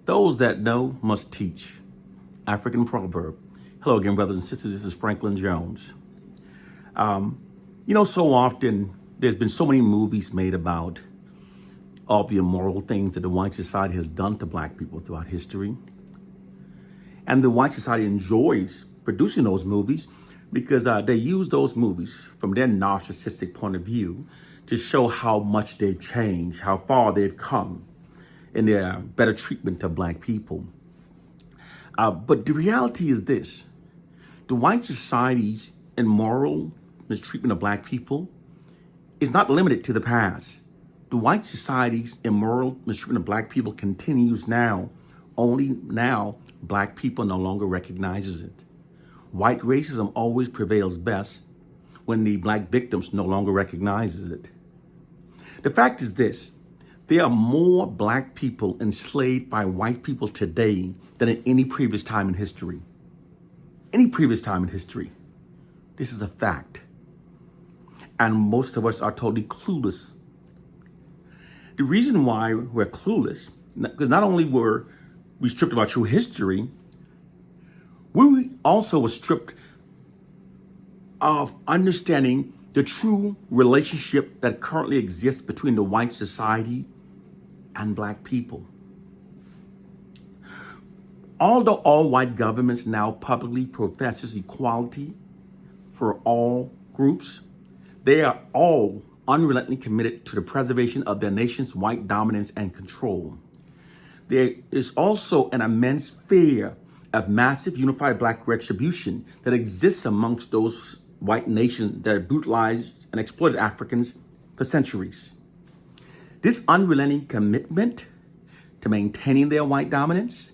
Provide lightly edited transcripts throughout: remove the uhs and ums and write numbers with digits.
Those that know must teach. African proverb. Hello again, brothers and sisters. This is Franklin Jones. So often there's been so many movies made about all the immoral things that the white society has done to black people throughout history. And the white society enjoys producing those movies because they use those movies from their narcissistic point of view to show how much they've changed, how far they've come in their better treatment of black people. But the reality is this: the white society's immoral mistreatment of black people is not limited to the past. The white society's immoral mistreatment of black people continues now. Only now, black people no longer recognizes it. White racism always prevails best when the black victims no longer recognizes it. The fact is this: there are more black people enslaved by white people today than at any previous time in history. Any previous time in history. This is a fact. And most of us are totally clueless. The reason why we're clueless, because not only were we stripped of our true history, we also were stripped of understanding the true relationship that currently exists between the white society and black people. Although all white governments now publicly professes equality for all groups, they are all unrelentingly committed to the preservation of their nation's white dominance and control. There is also an immense fear of massive unified black retribution that exists amongst those white nations that have brutalized and exploited Africans for centuries. This unrelenting commitment to maintaining their white dominance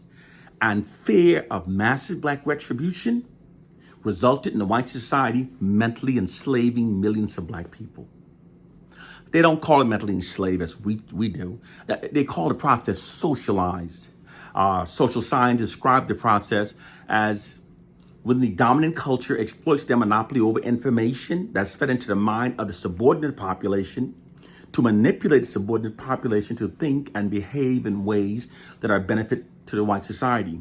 and fear of massive black retribution resulted in the white society mentally enslaving millions of black people. They don't call it mentally enslaved as we do. They call the process socialized. Social science describe the process as when the dominant culture exploits their monopoly over information that's fed into the mind of the subordinate population to manipulate the subordinate population to think and behave in ways that are a benefit to the white society.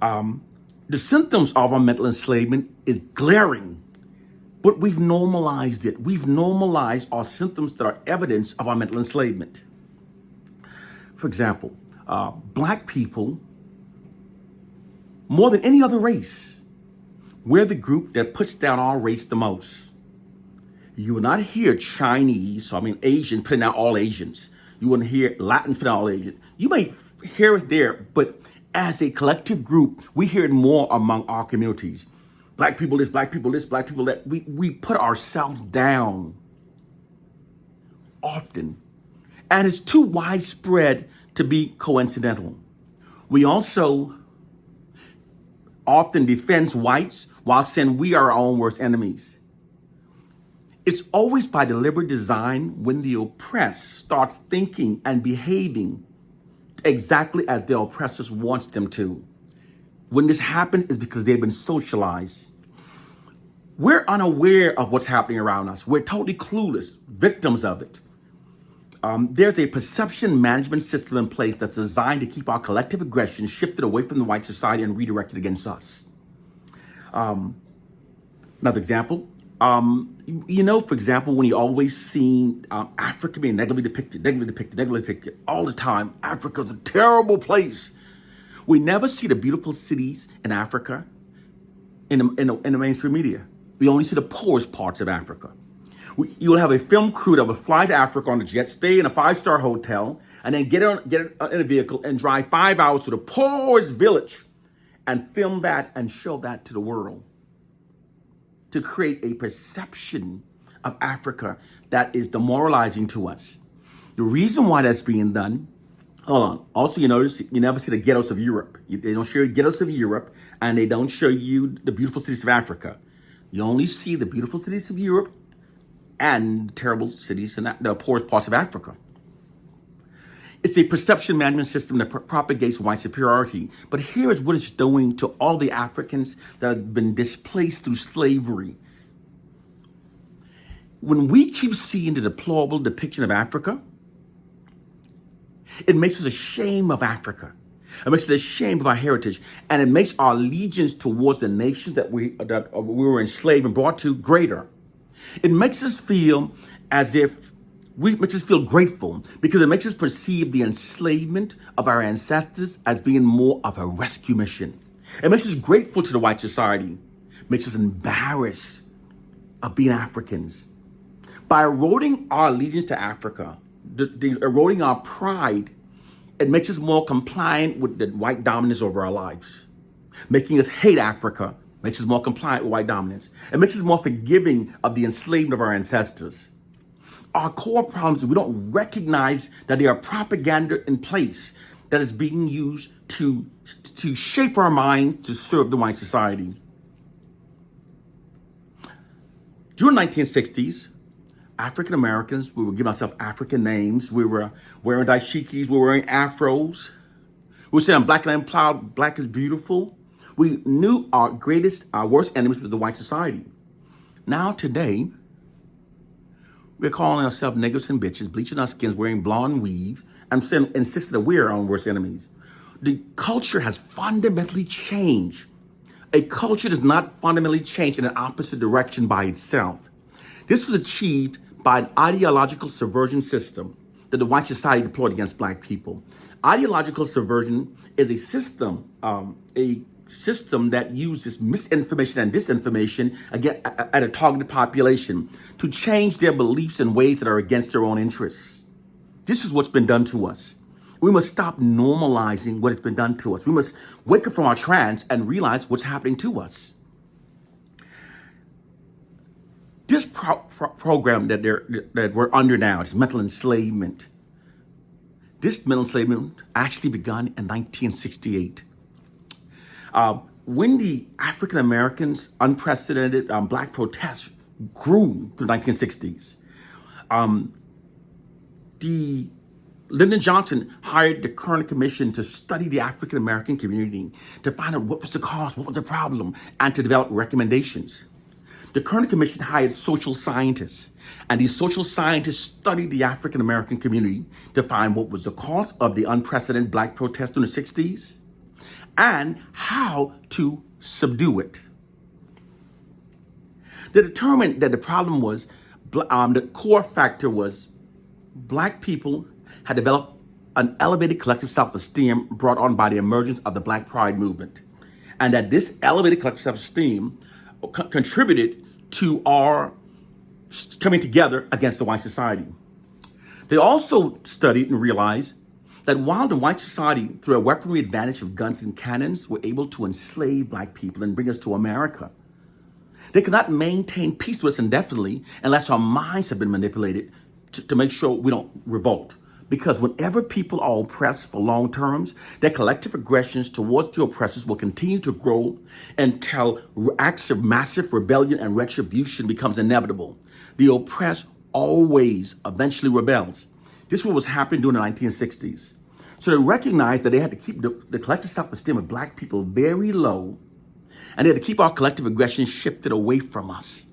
The symptoms of our mental enslavement is glaring, but we've normalized it. We've normalized our symptoms that are evidence of our mental enslavement. For example, black people, more than any other race, we're the group that puts down our race the most. You will not hear Chinese, Asians putting down all Asians. You wouldn't hear Latins putting down all Asians. You may hear it there, but as a collective group, we hear it more among our communities. Black people this, black people this, black people that. We put ourselves down often. And it's too widespread to be coincidental. We also often defend whites while saying we are our own worst enemies. It's always by deliberate design when the oppressed starts thinking and behaving exactly as the oppressors wants them to. When this happens, it's because they've been socialized. We're unaware of what's happening around us. We're totally clueless, victims of it. There's a perception management system in place that's designed to keep our collective aggression shifted away from the white society and redirected against us. Another example, for example, when you always see Africa being negatively depicted all the time. Africa's a terrible place. We never see the beautiful cities in Africa in the mainstream media. We only see the poorest parts of Africa. You'll have a film crew that will fly to Africa on a jet, stay in a 5-star hotel, and then get in a vehicle and drive 5 hours to the poorest village and film that and show that to the world, to create a perception of Africa that is demoralizing to us. The reason why that's being done, hold on. Also, you notice you never see the ghettos of Europe. They don't show you ghettos of Europe, and they don't show you the beautiful cities of Africa. You only see the beautiful cities of Europe and terrible cities in the poorest parts of Africa. It's a perception management system that propagates white superiority. But here is what it's doing to all the Africans that have been displaced through slavery. When we keep seeing the deplorable depiction of Africa, It makes us ashamed of Africa. It makes us ashamed of our heritage, and it makes our allegiance toward the nations that we were enslaved and brought to greater. It makes us feel as if makes us feel grateful because it makes us perceive the enslavement of our ancestors as being more of a rescue mission. It makes us grateful to the white society. It makes us embarrassed of being Africans. By eroding our allegiance to Africa, eroding our pride, it makes us more compliant with the white dominance over our lives. Making us hate Africa makes us more compliant with white dominance. It makes us more forgiving of the enslavement of our ancestors. Our core problems is we don't recognize that there are propaganda in place that is being used to shape our minds to serve the white society. During the 1960s, African Americans, we were giving ourselves African names. We were wearing dashikis. We were wearing afros. We were saying black and proud, black is beautiful. We knew our worst enemies was the white society. Now today, we're calling ourselves niggas and bitches, bleaching our skins, wearing blonde weave, and insisting that we're our own worst enemies. The culture has fundamentally changed. A culture does not fundamentally change in an opposite direction by itself. This was achieved by an ideological subversion system that the white society deployed against black people. Ideological subversion is a system that uses misinformation and disinformation again at a targeted population to change their beliefs in ways that are against their own interests. This is what's been done to us. We must stop normalizing what has been done to us. We must wake up from our trance and realize what's happening to us. This program that we're under now is mental enslavement. This mental enslavement actually began in 1968. When the African Americans' unprecedented black protests grew through the 1960s, Lyndon Johnson hired the Kerner Commission to study the African American community, to find out what was the cause, what was the problem, and to develop recommendations. The Kerner Commission hired social scientists, and these social scientists studied the African American community to find what was the cause of the unprecedented black protest in the 60s and how to subdue it. They determined that the problem was, the core factor was black people had developed an elevated collective self-esteem brought on by the emergence of the Black Pride movement, and that this elevated collective self-esteem contributed to our coming together against the white society. They also studied and realized that while the white society, through a weaponry advantage of guns and cannons, were able to enslave black people and bring us to America, they could not maintain peace with us indefinitely unless our minds have been manipulated to make sure we don't revolt. Because whenever people are oppressed for long terms, their collective aggressions towards the oppressors will continue to grow until acts of massive rebellion and retribution becomes inevitable. The oppressed always eventually rebels. This is what was happening during the 1960s. So they recognized that they had to keep the collective self-esteem of black people very low, and they had to keep our collective aggression shifted away from us.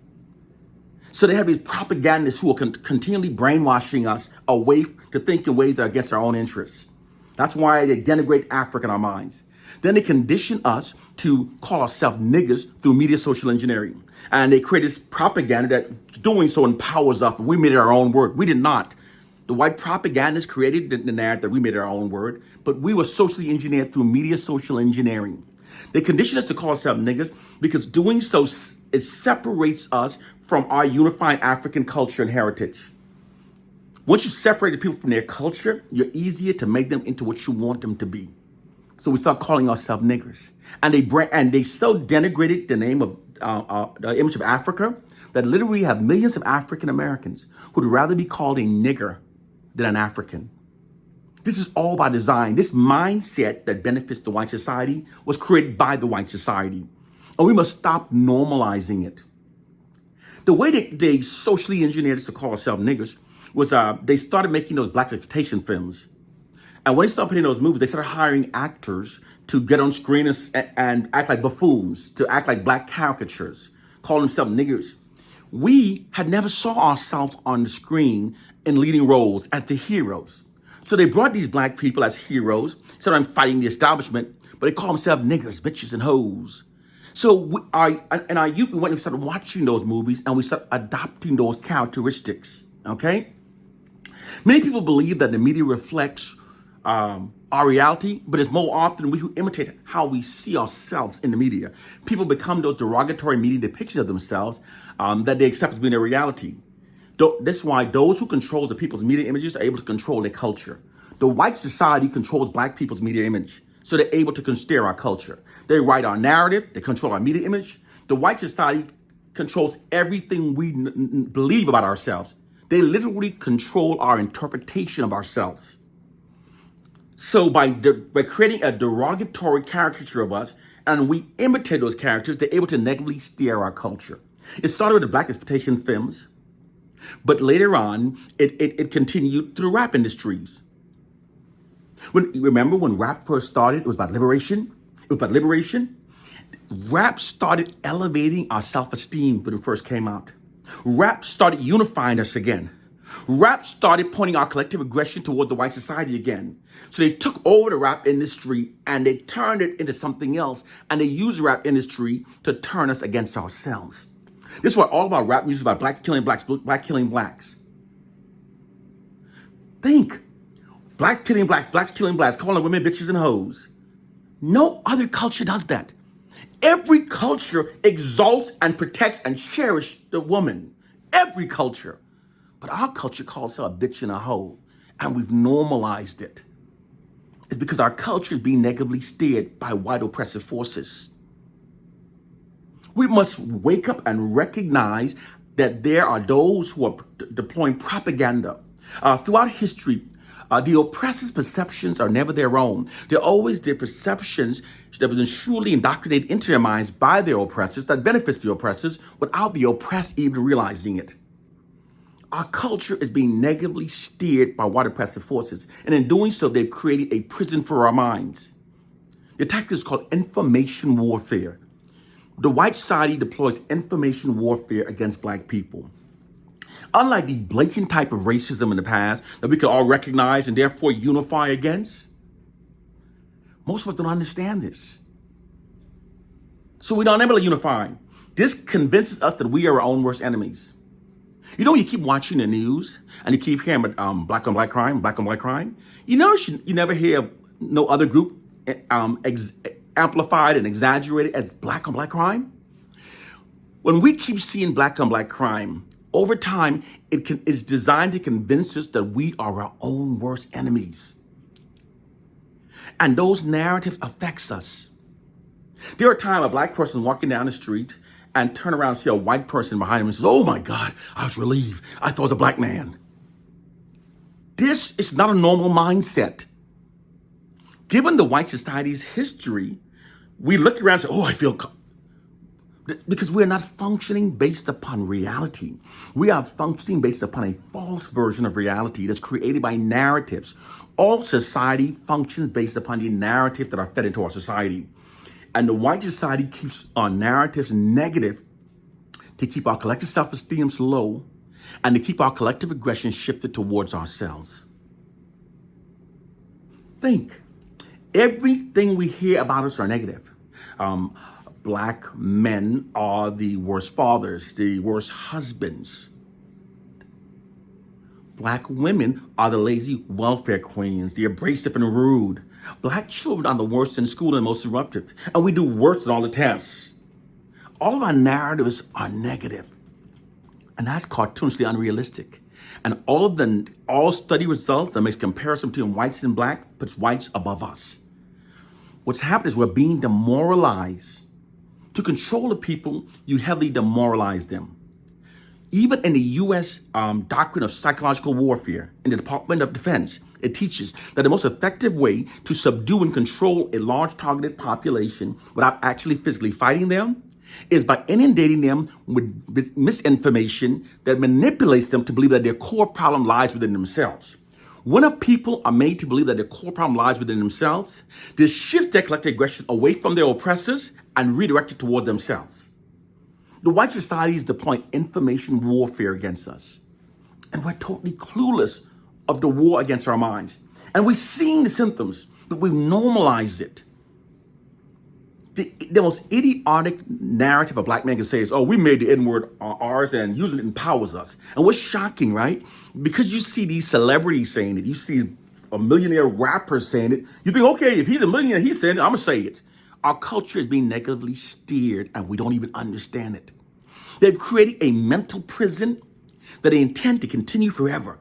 So they have these propagandists who are continually brainwashing us away to think in ways that are against our own interests. That's why they denigrate Africa in our minds. Then they condition us to call ourselves niggers through media social engineering. And they create this propaganda that doing so empowers us. We made it our own word. We did not. The white propagandists created the narrative that we made it our own word, but we were socially engineered through media social engineering. They condition us to call ourselves niggers because doing so, it separates us from our unified African culture and heritage. Once you separate the people from their culture, you're easier to make them into what you want them to be. So we start calling ourselves niggers. And they so denigrated the name of the image of Africa that literally we have millions of African Americans who'd rather be called a nigger than an African. This is all by design. This mindset that benefits the white society was created by the white society. And we must stop normalizing it. The way they socially engineered us to call ourselves niggers was they started making those black exploitation films. And when they started putting those movies, they started hiring actors to get on screen and act like buffoons, to act like black caricatures, call themselves niggers. We had never saw ourselves on the screen in leading roles as the heroes. So they brought these black people as heroes, sometimes fighting the establishment, but they call themselves niggers, bitches, and hoes. So in our youth, we went and started watching those movies, and we started adopting those characteristics, okay? Many people believe that the media reflects our reality, but it's more often we who imitate how we see ourselves in the media. People become those derogatory media depictions of themselves that they accept as being their reality. That's why those who control the people's media images are able to control their culture. The white society controls black people's media image, so they're able to steer our culture. They write our narrative, they control our media image. The white society controls everything we believe about ourselves. They literally control our interpretation of ourselves. So by creating a derogatory caricature of us, and we imitate those characters, they're able to negatively steer our culture. It started with the black exploitation films, but later on, it continued through rap industries. Remember when rap first started, it was about liberation. It was about liberation. Rap started elevating our self-esteem when it first came out. Rap started unifying us again. Rap started pointing our collective aggression toward the white society again. So they took over the rap industry and they turned it into something else, and they used the rap industry to turn us against ourselves. This is why all of our rap music is about blacks killing blacks, black killing blacks. Think. Blacks killing blacks, calling women bitches and hoes. No other culture does that. Every culture exalts and protects and cherishes the woman. Every culture. But our culture calls her a bitch and a hoe, and we've normalized it. It's because our culture is being negatively steered by white oppressive forces. We must wake up and recognize that there are those who are deploying propaganda. Throughout history, the oppressor's perceptions are never their own. They're always their perceptions that have been surely indoctrinated into their minds by their oppressors that benefits the oppressors without the oppressed even realizing it. Our culture is being negatively steered by white oppressive forces, and in doing so, they've created a prison for our minds. The tactic is called information warfare. The white society deploys information warfare against black people. Unlike the blatant type of racism in the past that we could all recognize and therefore unify against, most of us don't understand this. So we're not able to unify. This convinces us that we are our own worst enemies. You know, you keep watching the news and you keep hearing about black on black crime, black on black crime. You never hear of no other group amplified and exaggerated as black on black crime. When we keep seeing black on black crime, over time, it's designed to convince us that we are our own worst enemies. And those narratives affects us. There are times a black person walking down the street and turn around and see a white person behind him and says, "Oh my God, I was relieved. I thought it was a black man." This is not a normal mindset. Given the white society's history, we look around and say, "Oh, I feel..." Because we're not functioning based upon reality. We are functioning based upon a false version of reality that's created by narratives. All society functions based upon the narratives that are fed into our society. And the white society keeps our narratives negative to keep our collective self-esteem low and to keep our collective aggression shifted towards ourselves. Think. Everything we hear about us are negative. Black men are the worst fathers, the worst husbands. Black women are the lazy welfare queens, the abrasive and rude. Black children are the worst in school and most disruptive, and we do worse than all the tests. All of our narratives are negative, and that's cartoonishly unrealistic. And all study results that makes comparison between whites and black puts whites above us. What's happened is we're being demoralized. To control the people, you heavily demoralize them. Even in the U.S. Doctrine of Psychological Warfare in the Department of Defense, it teaches that the most effective way to subdue and control a large targeted population without actually physically fighting them is by inundating them with misinformation that manipulates them to believe that their core problem lies within themselves. When a people are made to believe that their core problem lies within themselves, they shift their collective aggression away from their oppressors and redirect it toward themselves. The white society is deploying information warfare against us. And we're totally clueless of the war against our minds. And we've seen the symptoms, but we've normalized it. The most idiotic narrative a black man can say is, oh, we made the N-word ours and using it empowers us. And what's shocking, right? Because you see these celebrities saying it, you see a millionaire rapper saying it, you think, okay, if he's a millionaire, he's saying it, I'm gonna say it. Our culture is being negatively steered and we don't even understand it. They've created a mental prison that they intend to continue forever.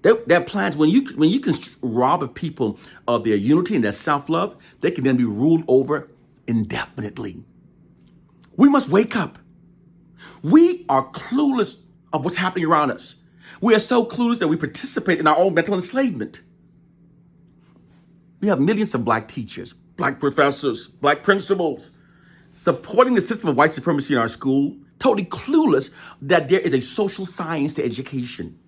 Their plans, when you can rob a people of their unity and their self-love, they can then be ruled over indefinitely. We must wake up. We are clueless of what's happening around us. We are so clueless that we participate in our own mental enslavement. We have millions of black teachers, black professors, black principals supporting the system of white supremacy in our school, totally clueless that there is a social science to education.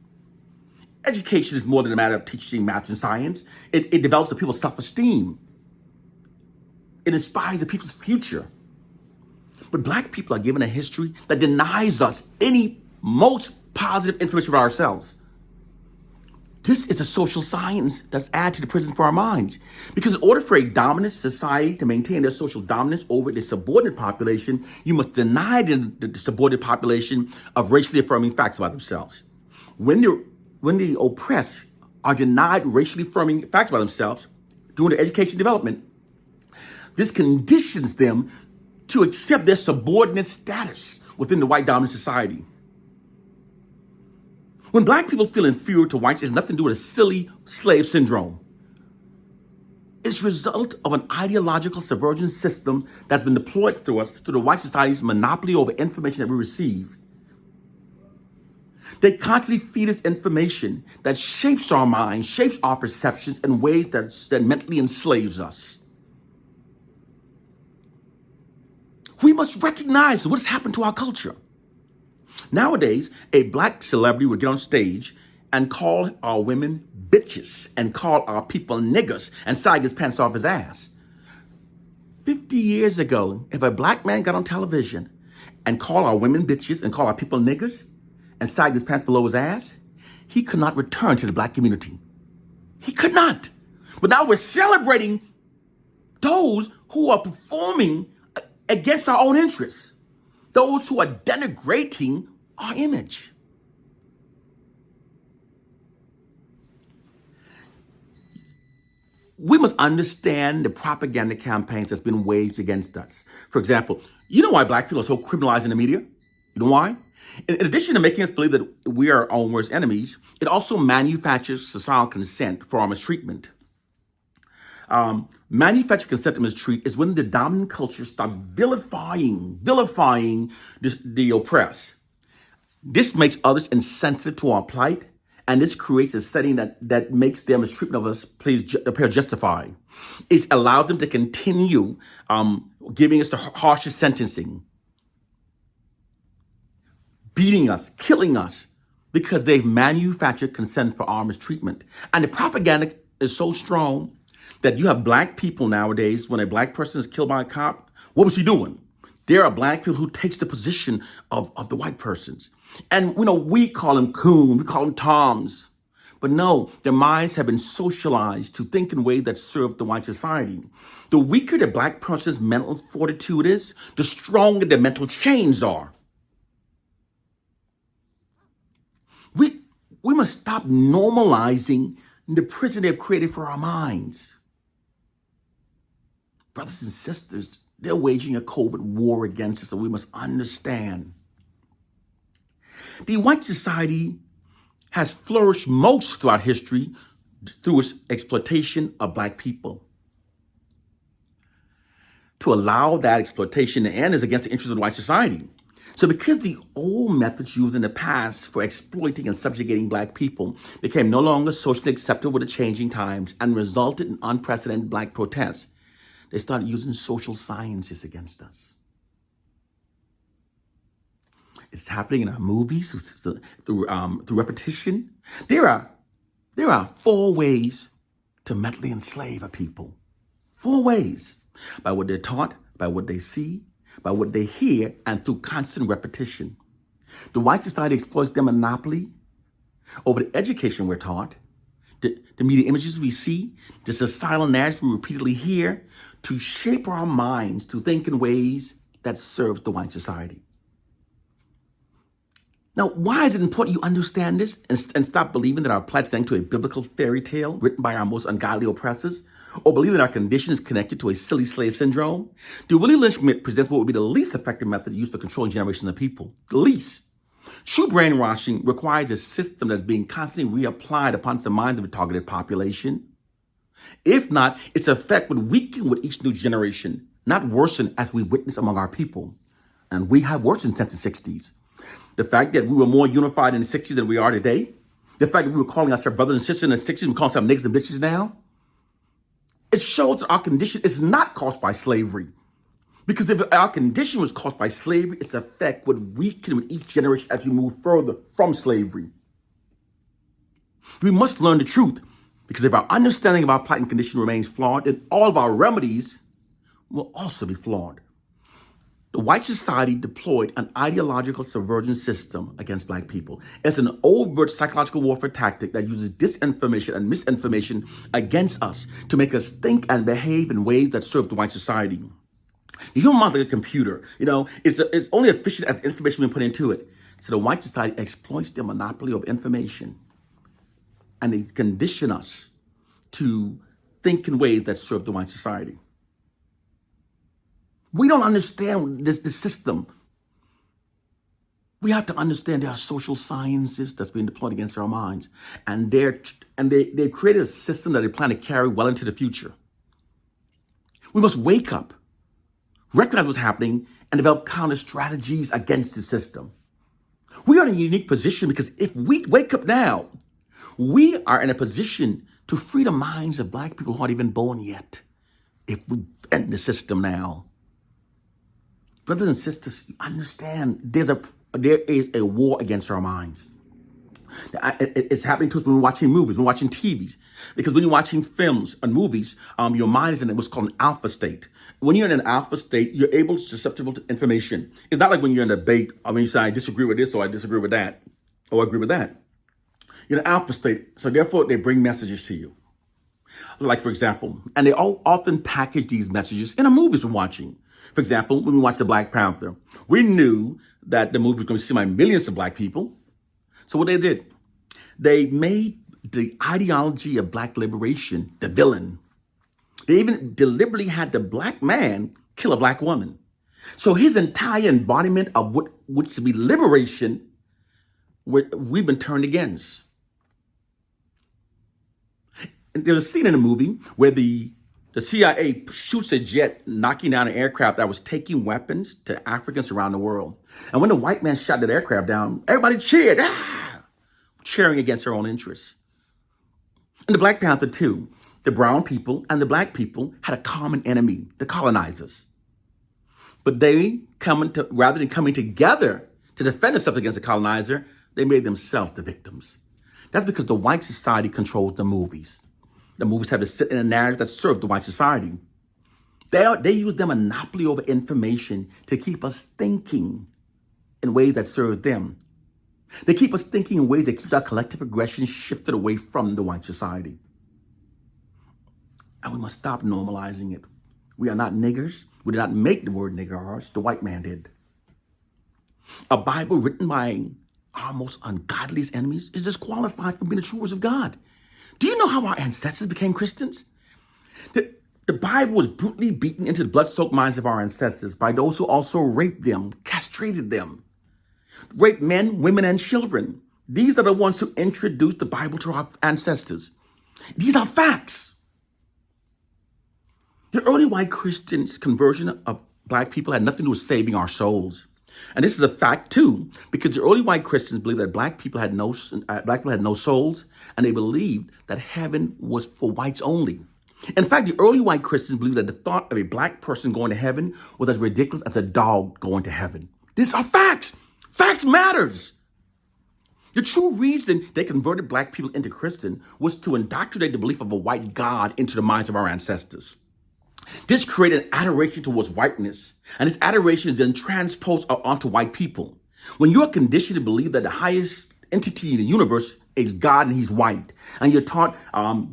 Education is more than a matter of teaching math and science. It develops the people's self-esteem. It inspires the people's future. But black people are given a history that denies us any most positive information about ourselves. This is a social science that's added to the prison for our minds. Because in order for a dominant society to maintain their social dominance over the subordinate population, you must deny the subordinate population of racially affirming facts about themselves. When the oppressed are denied racially affirming facts about themselves during their education development, this conditions them to accept their subordinate status within the white dominant society. When black people feel inferior to whites, it's nothing to do with a silly slave syndrome. It's a result of an ideological subversion system that's been deployed through us, through the white society's monopoly over information that we receive. They constantly feed us information that shapes our minds, shapes our perceptions in ways that mentally enslaves us. We must recognize what's happened to our culture. Nowadays, a black celebrity would get on stage and call our women bitches and call our people niggas and sag his pants off his ass. 50 years ago, if a black man got on television and called our women bitches and called our people niggers and sagged his pants below his ass, he could not return to the black community. He could not. But now we're celebrating those who are performing against our own interests, those who are denigrating our image. We must understand the propaganda campaigns that's been waged against us. For example, you know why black people are so criminalized in the media? You know why? In addition to making us believe that we are our own worst enemies, it also manufactures societal consent for our mistreatment. Manufactured consent to mistreat is when the dominant culture starts vilifying the oppressed. This makes others insensitive to our plight, and this creates a setting that makes their mistreatment of us appear justified. It allows them to continue giving us the harshest sentencing, beating us, killing us, because they've manufactured consent for our mistreatment. And the propaganda is so strong that you have black people nowadays, when a black person is killed by a cop, what was he doing? There are black people who takes the position of the white persons. And we call them coon, we call them toms. But no, their minds have been socialized to think in ways that serve the white society. The weaker the black person's mental fortitude is, the stronger their mental chains are. We must stop normalizing the prison they've created for our minds. Brothers and sisters, they're waging a COVID war against us, and we must understand. The white society has flourished most throughout history through its exploitation of black people. To allow that exploitation to end is against the interests of the white society. So because the old methods used in the past for exploiting and subjugating black people became no longer socially acceptable with the changing times and resulted in unprecedented black protests, they started using social sciences against us. It's happening in our movies through repetition. There are 4 ways to mentally enslave a people. 4 ways: by what they're taught, by what they see, by what they hear, and through constant repetition. The white society exploits their monopoly over the education we're taught, the media images we see, the societal narratives we repeatedly hear, to shape our minds to think in ways that serve the white society. Now, why is it important you understand this and stop believing that our plight is connected to a biblical fairy tale written by our most ungodly oppressors, or believe that our condition is connected to a silly slave syndrome? The Willie Lynch myth presents what would be the least effective method used for controlling generations of people. The least. True brainwashing requires a system that's being constantly reapplied upon the minds of a targeted population. If not, its effect would weaken with each new generation, not worsen as we witness among our people. And we have worsened since the 60s. The fact that we were more unified in the 60s than we are today, the fact that we were calling ourselves brothers and sisters in the 60s, we call ourselves niggas and bitches now, it shows that our condition is not caused by slavery. Because if our condition was caused by slavery, its effect would weaken with each generation as we move further from slavery. We must learn the truth, because if our understanding of our plight and condition remains flawed, then all of our remedies will also be flawed. The white society deployed an ideological subversion system against black people. It's an overt psychological warfare tactic that uses disinformation and misinformation against us to make us think and behave in ways that serve the white society. The human mind is like a computer. It's only efficient as the information being put into it. So the white society exploits their monopoly of information, and they condition us to think in ways that serve the white society. We don't understand this system. We have to understand there are social sciences that's being deployed against our minds, and they've created a system that they plan to carry well into the future. We must wake up, recognize what's happening, and develop counter strategies against the system. We are in a unique position because if we wake up now, we are in a position to free the minds of black people who aren't even born yet. If we end the system now. Brothers and sisters, you understand there is a war against our minds. It's happening to us when we're watching movies, when we're watching TVs. Because when you're watching films and movies, your mind is in what's called an alpha state. When you're in an alpha state, you're able to susceptible to information. It's not like when you're in a debate, you say, I disagree with this, or I disagree with that, or I agree with that. You're in an alpha state, so therefore they bring messages to you. Like, for example, and they all often package these messages in the movies we're watching. For example, when we watched the Black Panther, we knew that the movie was going to see by millions of black people. So what they did, they made the ideology of black liberation the villain. They even deliberately had the black man kill a black woman. So his entire embodiment of what should be liberation, we've been turned against. And there's a scene in the movie where the CIA shoots a jet, knocking down an aircraft that was taking weapons to Africans around the world. And when the white man shot that aircraft down, everybody cheered, cheering against their own interests. And the Black Panther too, the brown people and the black people had a common enemy, the colonizers. But rather than coming together to defend themselves against the colonizer, they made themselves the victims. That's because the white society controls the movies. The movies have to sit in a narrative that serves the white society. They use their monopoly over information to keep us thinking in ways that serve them. They keep us thinking in ways that keeps our collective aggression shifted away from the white society. And we must stop normalizing it. We are not niggers. We did not make the word nigger ours. The white man did. A Bible written by our most ungodliest enemies is disqualified from being the true words of God. Do you know how our ancestors became Christians? The Bible was brutally beaten into the blood-soaked minds of our ancestors by those who also raped them, castrated them, raped men, women, and children. These are the ones who introduced the Bible to our ancestors. These are facts. The early white Christians' conversion of black people had nothing to do with saving our souls. And this is a fact too, because the early white Christians believed that black people had no souls, and they believed that heaven was for whites only. In fact, the early white Christians believed that the thought of a black person going to heaven was as ridiculous as a dog going to heaven. These are facts. Facts matters. The true reason they converted black people into Christian was to indoctrinate the belief of a white God into the minds of our ancestors. This created an adoration towards whiteness, and this adoration is then transposed onto white people. When you are conditioned to believe that the highest entity in the universe is God and he's white. And you're taught,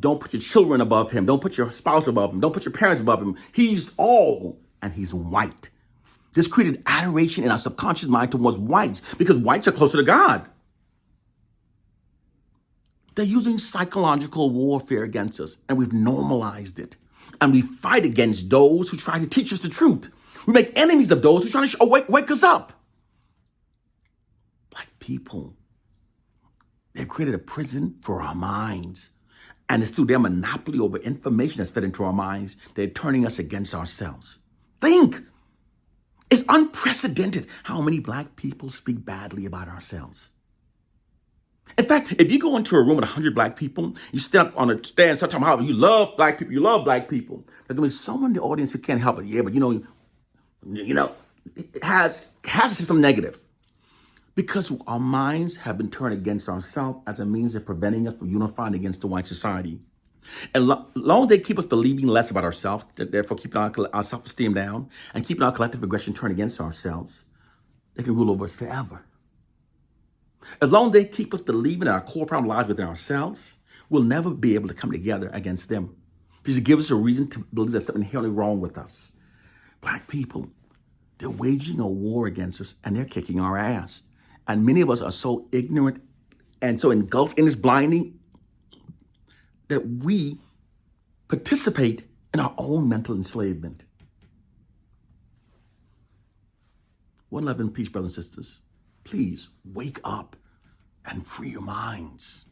don't put your children above him. Don't put your spouse above him. Don't put your parents above him. He's all and he's white. This created adoration in our subconscious mind towards whites because whites are closer to God. They're using psychological warfare against us, and we've normalized it. And we fight against those who try to teach us the truth. We make enemies of those who try to wake us up. Black people, they've created a prison for our minds. And it's through their monopoly over information that's fed into our minds, they're turning us against ourselves. Think. It's unprecedented how many black people speak badly about ourselves. In fact, if you go into a room with 100 black people, you stand up on a stand, start talking about how you love black people, you love black people. There's gonna be someone in the audience who can't help it. Yeah, but it has some negative. Because our minds have been turned against ourselves as a means of preventing us from unifying against the white society. And long as they keep us believing less about ourselves, therefore keeping our self-esteem down and keeping our collective aggression turned against ourselves, they can rule over us forever. As long as they keep us believing that our core problem lies within ourselves, we'll never be able to come together against them. Because it gives us a reason to believe there's something inherently wrong with us. Black people, they're waging a war against us and they're kicking our ass. And many of us are so ignorant and so engulfed in this blinding that we participate in our own mental enslavement. One love and peace, brothers and sisters. Please wake up and free your minds.